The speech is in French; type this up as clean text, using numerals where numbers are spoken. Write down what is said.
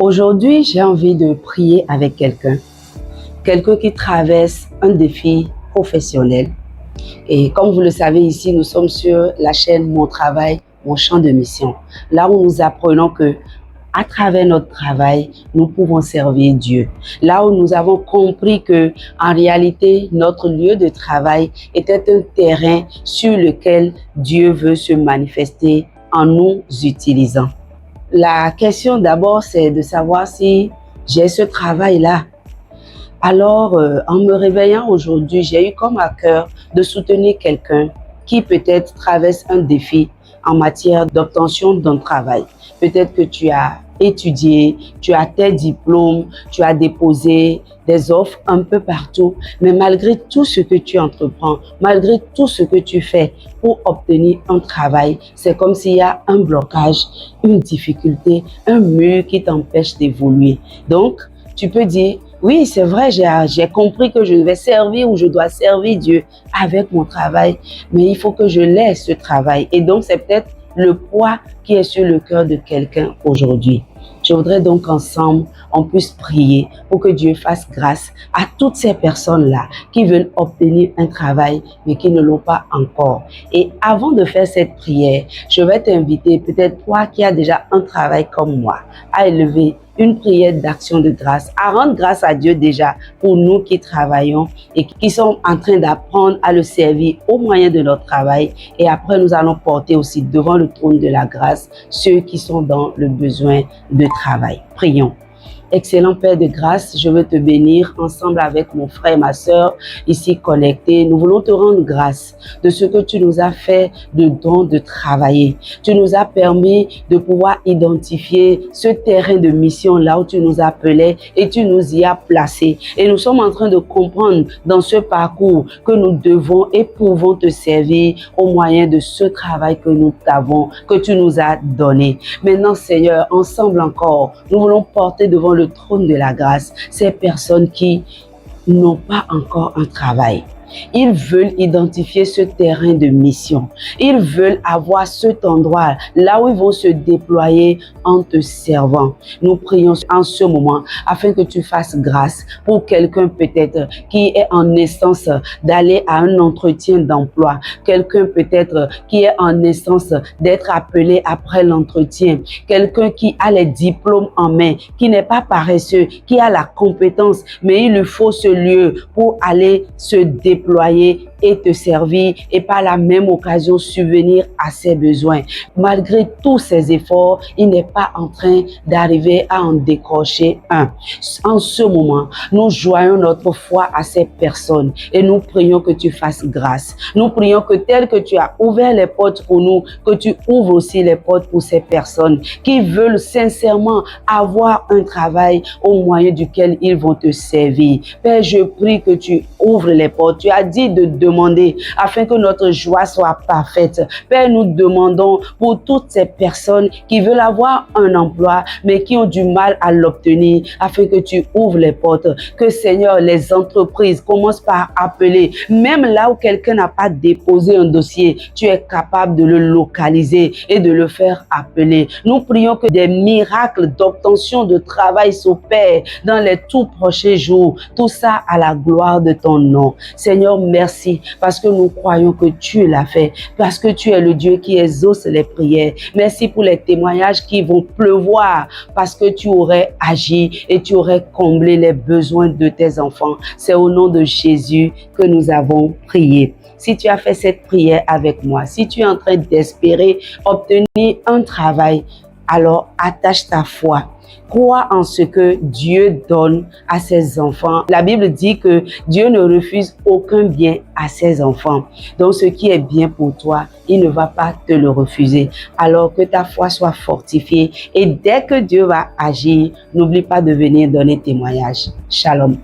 Aujourd'hui, j'ai envie de prier avec quelqu'un qui traverse un défi professionnel. Et comme vous le savez ici, nous sommes sur la chaîne Mon Travail, Mon Champ de Mission, là où nous apprenons que à travers notre travail, nous pouvons servir Dieu. Là où nous avons compris que, en réalité, notre lieu de travail était un terrain sur lequel Dieu veut se manifester en nous utilisant. La question d'abord, c'est de savoir si j'ai ce travail-là. Alors, en me réveillant aujourd'hui, j'ai eu comme à cœur de soutenir quelqu'un qui peut-être traverse un défi en matière d'obtention d'un travail. Peut-être que tu as étudié, tu as tes diplômes, tu as déposé des offres un peu partout, mais malgré tout ce que tu entreprends, malgré tout ce que tu fais pour obtenir un travail, c'est comme s'il y a un blocage, une difficulté, un mur qui t'empêche d'évoluer. Donc, tu peux dire, oui, c'est vrai, j'ai compris que je vais servir ou je dois servir Dieu avec mon travail, mais il faut que je laisse ce travail. Et donc, c'est peut-être le poids qui est sur le cœur de quelqu'un aujourd'hui. Je voudrais donc qu'ensemble, on puisse prier pour que Dieu fasse grâce à toutes ces personnes-là qui veulent obtenir un travail, mais qui ne l'ont pas encore. Et avant de faire cette prière, je vais t'inviter, peut-être toi qui as déjà un travail comme moi, à élever une prière d'action de grâce, à rendre grâce à Dieu déjà pour nous qui travaillons et qui sommes en train d'apprendre à le servir au moyen de notre travail. Et après, nous allons porter aussi devant le trône de la grâce ceux qui sont dans le besoin de travail. Prions. Excellent Père de grâce, je veux te bénir ensemble avec mon frère et ma sœur ici connectés. Nous voulons te rendre grâce de ce que tu nous as fait de don de travailler. Tu nous as permis de pouvoir identifier ce terrain de mission là où tu nous appelais et tu nous y as placés. Et nous sommes en train de comprendre dans ce parcours que nous devons et pouvons te servir au moyen de ce travail que nous avons, que tu nous as donné. Maintenant Seigneur, ensemble encore, nous voulons porter devant le trône de la grâce ces personnes qui n'ont pas encore un travail. Ils veulent identifier ce terrain de mission. Ils veulent avoir cet endroit là où ils vont se déployer en te servant. Nous prions en ce moment afin que tu fasses grâce pour quelqu'un peut-être qui est en essence d'aller à un entretien d'emploi. Quelqu'un peut-être qui est en essence d'être appelé après l'entretien. Quelqu'un qui a les diplômes en main, qui n'est pas paresseux, qui a la compétence, mais il lui faut ce lieu pour aller se déployer et te servir et par la même occasion subvenir à ses besoins. Malgré tous ses efforts, il n'est pas en train d'arriver à en décrocher un. En ce moment, nous joignons notre foi à ces personnes et nous prions que tu fasses grâce. Nous prions que tel que tu as ouvert les portes pour nous, que tu ouvres aussi les portes pour ces personnes qui veulent sincèrement avoir un travail au moyen duquel ils vont te servir. Père, je prie que tu ouvres les portes. Tu as dit de demander afin que notre joie soit parfaite. Père, nous demandons pour toutes ces personnes qui veulent avoir un emploi, mais qui ont du mal à l'obtenir, afin que tu ouvres les portes. Que Seigneur, les entreprises commencent par appeler. Même là où quelqu'un n'a pas déposé un dossier, tu es capable de le localiser et de le faire appeler. Nous prions que des miracles d'obtention de travail s'opèrent dans les tout prochains jours. Tout ça à la gloire de ton nom. Seigneur, merci parce que nous croyons que tu l'as fait, parce que tu es le Dieu qui exauce les prières. Merci pour les témoignages qui vont pleuvoir parce que tu aurais agi et tu aurais comblé les besoins de tes enfants. C'est au nom de Jésus que nous avons prié. Si tu as fait cette prière avec moi, si tu es en train d'espérer obtenir un travail, alors attache ta foi. Crois en ce que Dieu donne à ses enfants. La Bible dit que Dieu ne refuse aucun bien à ses enfants. Donc ce qui est bien pour toi, il ne va pas te le refuser. Alors que ta foi soit fortifiée et dès que Dieu va agir, n'oublie pas de venir donner témoignage. Shalom.